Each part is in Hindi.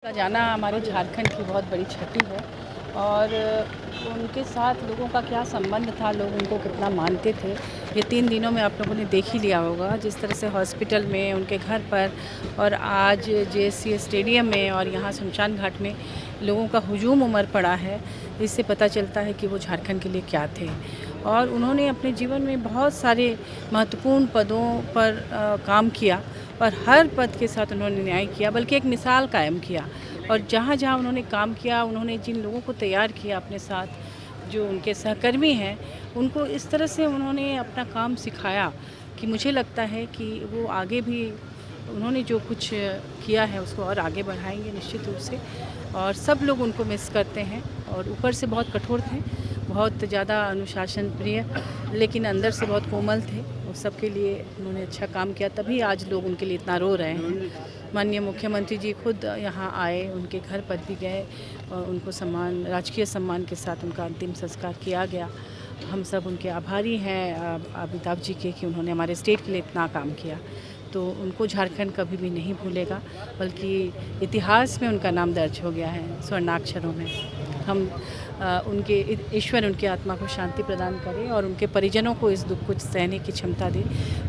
का जाना हमारे झारखंड की बहुत बड़ी क्षति है और उनके साथ लोगों का क्या संबंध था, लोग उनको कितना मानते थे, ये 3 दिनों में आप लोगों ने देख ही लिया होगा। जिस तरह से हॉस्पिटल में, उनके घर पर और आज जेएससीए स्टेडियम में और यहाँ शमशान घाट में लोगों का हुजूम उमड़ पड़ा है। इससे पता चलता है कि वो झारखंड के लिए क्या थे और उन्होंने अपने जीवन में बहुत सारे महत्वपूर्ण पदों पर काम किया और हर पद के साथ उन्होंने न्याय किया, बल्कि एक मिसाल कायम किया। और जहाँ-जहाँ उन्होंने काम किया, उन्होंने जिन लोगों को तैयार किया अपने साथ, जो उनके सहकर्मी हैं, उनको इस तरह से उन्होंने अपना काम सिखाया कि मुझे लगता है कि वो आगे भी उन्होंने जो कुछ किया है उसको और आगे बढ़ाएँगे निश्चित रूप से। और सब लोग उनको मिस करते हैं और ऊपर से बहुत कठोर थे, बहुत ज़्यादा अनुशासन प्रिय, लेकिन अंदर से बहुत कोमल थे। उस सब के लिए उन्होंने अच्छा काम किया, तभी आज लोग उनके लिए इतना रो रहे हैं। माननीय मुख्यमंत्री जी खुद यहाँ आए, उनके घर पर भी गए और उनको सम्मान, राजकीय सम्मान के साथ उनका अंतिम संस्कार किया गया। हम सब उनके आभारी हैं अमिताभ जी के, कि उन्होंने हमारे स्टेट के लिए इतना काम किया। तो उनको झारखंड कभी भी नहीं भूलेगा, बल्कि इतिहास में उनका नाम दर्ज हो गया है स्वर्णाक्षरों में। हम उनके ईश्वर उनकी आत्मा को शांति प्रदान करे और उनके परिजनों को इस दुख को सहने की क्षमता दे।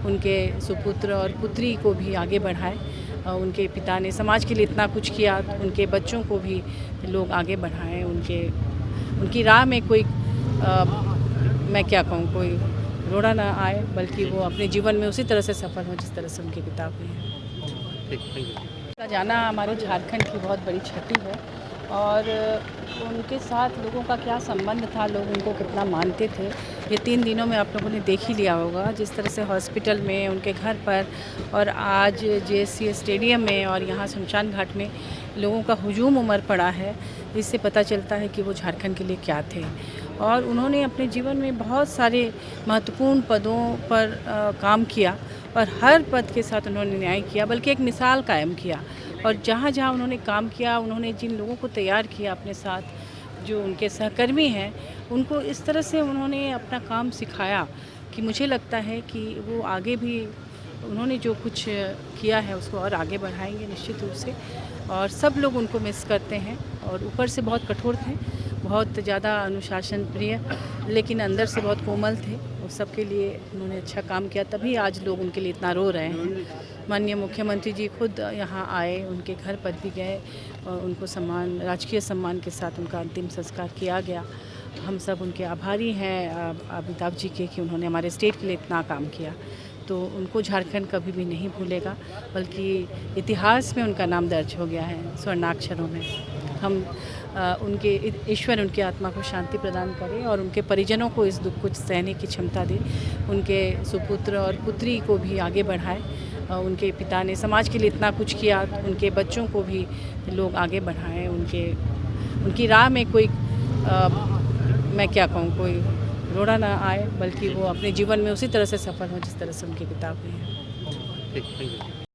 उनके सुपुत्र और पुत्री को भी आगे बढ़ाए। उनके पिता ने समाज के लिए इतना कुछ किया, तो उनके बच्चों को भी लोग आगे बढ़ाएं। उनकी राह में कोई मैं क्या कहूँ, कोई रोड़ा ना आए, बल्कि वो अपने जीवन में उसी तरह से सफल हों जिस तरह से उनके पिता हुए हैं। ठीक, थैंक यू। का जाना हमारे झारखंड की बहुत बड़ी क्षति है और उनके साथ लोगों का क्या संबंध था, लोग उनको कितना मानते थे, ये 3 दिनों में आप लोगों ने देख ही लिया होगा। जिस तरह से हॉस्पिटल में, उनके घर पर और आज जेएससीए स्टेडियम में और यहाँ शमशान घाट में लोगों का हुजूम उमड़ पड़ा है, इससे पता चलता है कि वो झारखंड के लिए क्या थे। और उन्होंने अपने जीवन में बहुत सारे महत्वपूर्ण पदों पर काम किया और हर पद के साथ उन्होंने न्याय किया, बल्कि एक मिसाल कायम किया। और जहाँ-जहाँ उन्होंने काम किया, उन्होंने जिन लोगों को तैयार किया अपने साथ, जो उनके सहकर्मी हैं, उनको इस तरह से उन्होंने अपना काम सिखाया कि मुझे लगता है कि वो आगे भी उन्होंने जो कुछ किया है उसको और आगे बढ़ाएँगे निश्चित रूप से। और सब लोग उनको मिस करते हैं और ऊपर से बहुत कठोर थे, बहुत ज़्यादा अनुशासन प्रिय, लेकिन अंदर से बहुत कोमल थे। उस सब के लिए उन्होंने अच्छा काम किया, तभी आज लोग उनके लिए इतना रो रहे हैं। माननीय मुख्यमंत्री जी खुद यहाँ आए, उनके घर पर भी गए और उनको सम्मान, राजकीय सम्मान के साथ उनका अंतिम संस्कार किया गया। हम सब उनके आभारी हैं अमिताभ जी के, कि उन्होंने हमारे स्टेट के लिए इतना काम किया। तो उनको झारखंड कभी भी नहीं भूलेगा, बल्कि इतिहास में उनका नाम दर्ज हो गया है स्वर्णाक्षरों में। हम उनके ईश्वर उनकी आत्मा को शांति प्रदान करे और उनके परिजनों को इस दुख को सहने की क्षमता दे। उनके सुपुत्र और पुत्री को भी आगे बढ़ाए। उनके पिता ने समाज के लिए इतना कुछ किया, तो उनके बच्चों को भी लोग आगे बढ़ाएं। उनकी राह में कोई मैं क्या कहूँ, कोई रोड़ा ना आए, बल्कि वो अपने जीवन में उसी तरह से सफल हों जिस तरह से उनके पिता हुए हैं। ठीक, थैंक यू।